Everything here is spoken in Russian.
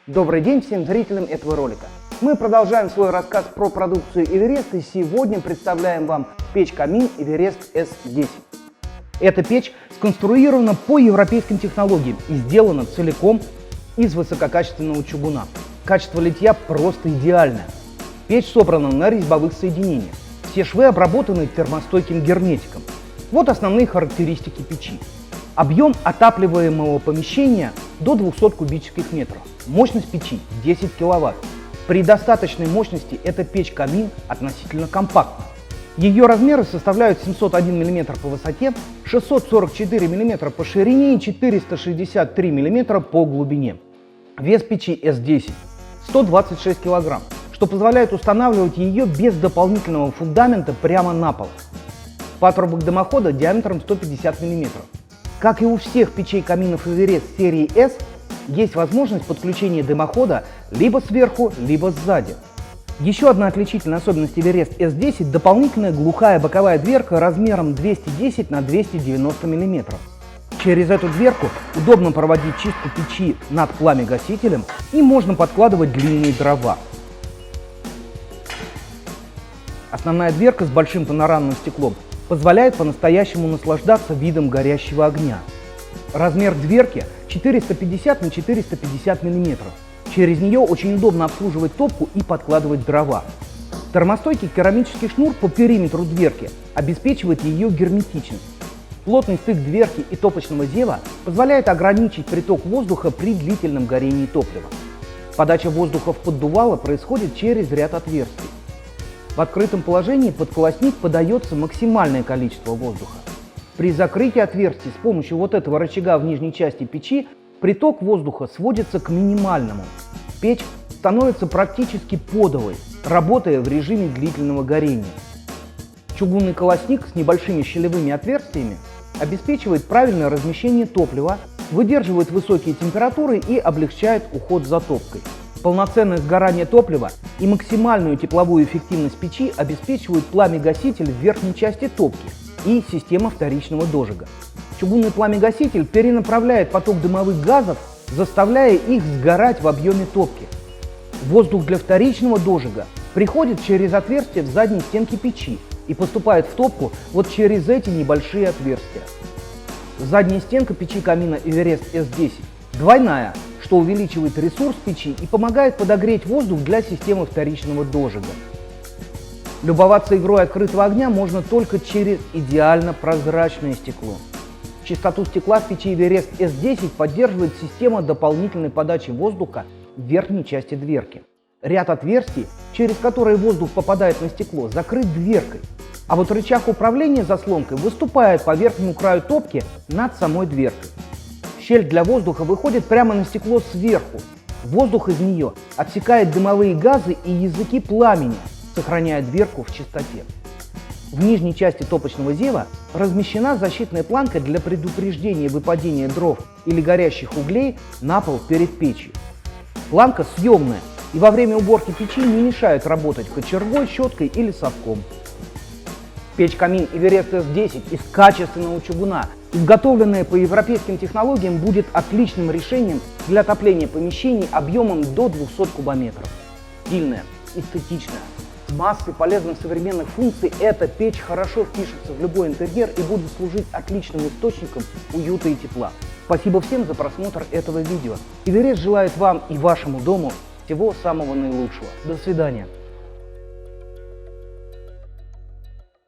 Добрый день всем зрителям этого ролика. Мы продолжаем свой рассказ про продукцию Эверест, и сегодня представляем вам печь-камин Эверест S10. Эта печь сконструирована по европейским технологиям и сделана целиком из высококачественного чугуна. Качество литья просто идеальное. Печь собрана на резьбовых соединениях. Все швы обработаны термостойким герметиком. Вот основные характеристики печи. Объем отапливаемого помещения до 200 кубических метров. Мощность печи 10 киловатт. При достаточной мощности эта печь-камин относительно компактна. Ее размеры составляют 701 мм по высоте, 644 мм по ширине и 463 мм по глубине. Вес печи S10 126 кг, что позволяет устанавливать ее без дополнительного фундамента прямо на пол. Патрубок дымохода диаметром 150 мм. Как и у всех печей-каминов Эверест серии S, есть возможность подключения дымохода либо сверху, либо сзади. Еще одна отличительная особенность Эверест S10 – дополнительная глухая боковая дверка размером 210 на 290 мм. Через эту дверку удобно проводить чистку печи над пламя-гасителем и можно подкладывать длинные дрова. Основная дверка с большим панорамным стеклом позволяет по-настоящему наслаждаться видом горящего огня. Размер дверки 450 на 450 мм. Через нее очень удобно обслуживать топку и подкладывать дрова. Термостойкий керамический шнур по периметру дверки обеспечивает ее герметичность. Плотный стык дверки и топочного зева позволяет ограничить приток воздуха при длительном горении топлива. Подача воздуха в поддувало происходит через ряд отверстий. В открытом положении под колосник подается максимальное количество воздуха. При закрытии отверстий с помощью вот этого рычага в нижней части печи приток воздуха сводится к минимальному. Печь становится практически подовой, работая в режиме длительного горения. Чугунный колосник с небольшими щелевыми отверстиями обеспечивает правильное размещение топлива, выдерживает высокие температуры и облегчает уход за топкой. Полноценное сгорание топлива и максимальную тепловую эффективность печи обеспечивают пламя-гаситель в верхней части топки и система вторичного дожига. Чугунный пламя-гаситель перенаправляет поток дымовых газов, заставляя их сгорать в объеме топки. Воздух для вторичного дожига приходит через отверстия в задней стенке печи и поступает в топку вот через эти небольшие отверстия. Задняя стенка печи-камина Эверест S10 двойная, что увеличивает ресурс печи и помогает подогреть воздух для системы вторичного дожига. Любоваться игрой открытого огня можно только через идеально прозрачное стекло. Чистоту стекла в печи Эверест S10 поддерживает система дополнительной подачи воздуха в верхней части дверки. Ряд отверстий, через которые воздух попадает на стекло, закрыт дверкой, а вот рычаг управления заслонкой выступает по верхнему краю топки над самой дверкой. Щель для воздуха выходит прямо на стекло сверху. Воздух из нее отсекает дымовые газы и языки пламени, сохраняя дверку в чистоте. В нижней части топочного зева размещена защитная планка для предупреждения выпадения дров или горящих углей на пол перед печью. Планка съемная и во время уборки печи не мешает работать кочергой, щеткой или совком. Печь-камин Эверест S10 из качественного чугуна, изготовленная по европейским технологиям, будет отличным решением для отопления помещений объемом до 200 кубометров. Стильная, эстетичная, с массой полезных современных функций, эта печь хорошо впишется в любой интерьер и будет служить отличным источником уюта и тепла. Спасибо всем за просмотр этого видео. Эверест желает вам и вашему дому всего самого наилучшего. До свидания.